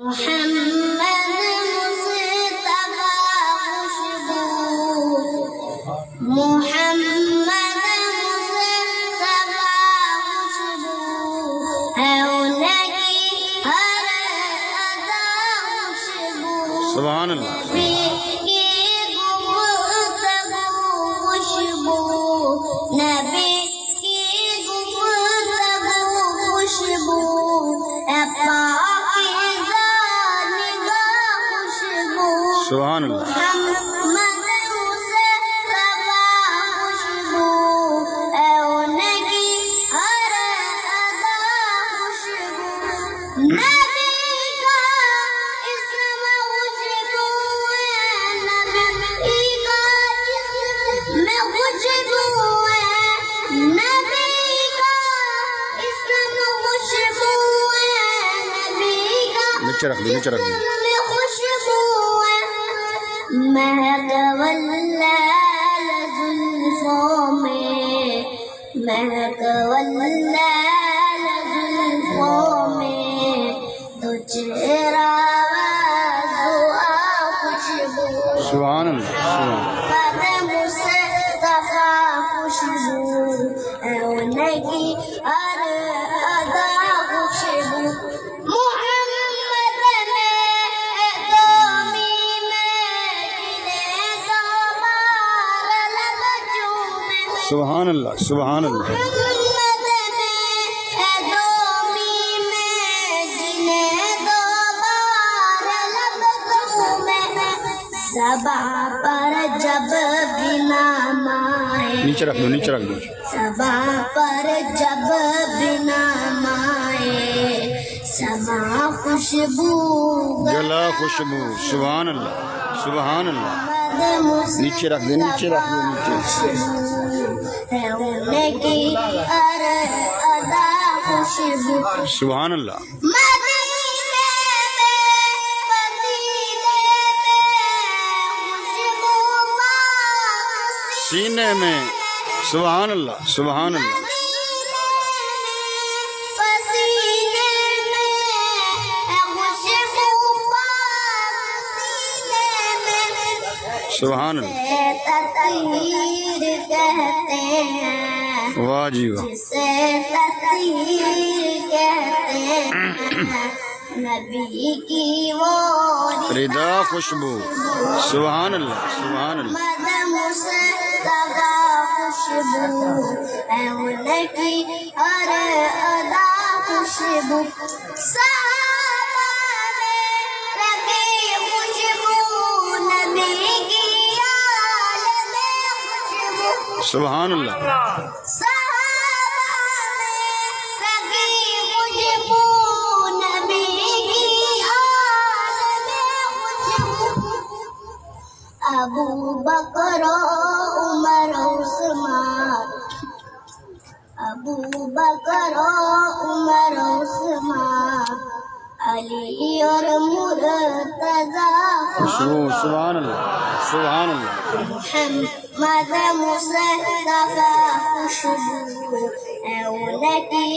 محمد مصطفیٰ خوشبو، محمد مصطفیٰ خوشبو ہے ان کی ہر ادا خوشبو، سبحان اللہ نبی کی گفتگو خوشبو، نبی کی گفتگو خوشبو ہے پاکیزہ نگاہ خوشبو، سبحان اللہ محمد مصطفیٰ خوشبو ہے ان کی ہر ادا خوشبو، نبی کا اسم خوشبو ہے، نبی کا جسم خوشبو ہے، نبی کا اسم خوشبو ہے، نبی کا نیچے رکھ دیں، نیچے رکھ دیں۔ خوشبو ہے، مہک واللیل زلفوں میں، مہک واللیل زلفوں میں، تو چہرہ دعا خوشبو، سبحان اللہ سبحان محمد مصطفیٰ خوشبو ہے ان کی ہر ادا خوشبو، محمد میں قومی میں جنہیں دوبار لب چومے، سبحان اللہ سبحان اللہ محمد میں قومی میں جنہیں دوبار لب چومے، صبا پر جب بھی نام آئے، نیچے رکھ دو، نیچے رکھ دو۔ صبا پر جب بھی نام آئے، صبا خوشبو گلا خوشبو، سبحان اللہ سبحان اللہ، نیچے رکھ دیں، نیچے رکھ دیں، نیچے۔ ہے ان کی ہر ادا خوشبو، سبحان اللہ مدینے میں خوشبو پاک سینے میں، سبحان اللہ سبحان اللہ پسینے میں خوشبو پاک سینے میں، سبحان اللہ، تطہیر کہتے ہیں، واہ جی واہ، جسے تطہیر کہتے ہیں، نبی کی وہ ردا خوشبو، سبحان اللہ سبحان اللہ، محمد مصطفیٰ خوشبو ہے ان کی ہر ادا خوشبو، صحابہ میں رکھی خوشبو، نبی کی آل میں خوشبو، سبحان اللہ صحابہ میں رکھی خوشبو، نبی کی آل میں خوشبو، ابو بکر و عمر و عثمان، ابو بکر و عمر و عثمان، علی اور مرتضیٰ خوشبو، سبحان اللہ سبحان اللہ، محمد مصطفیٰ خوشبو ہے ان کی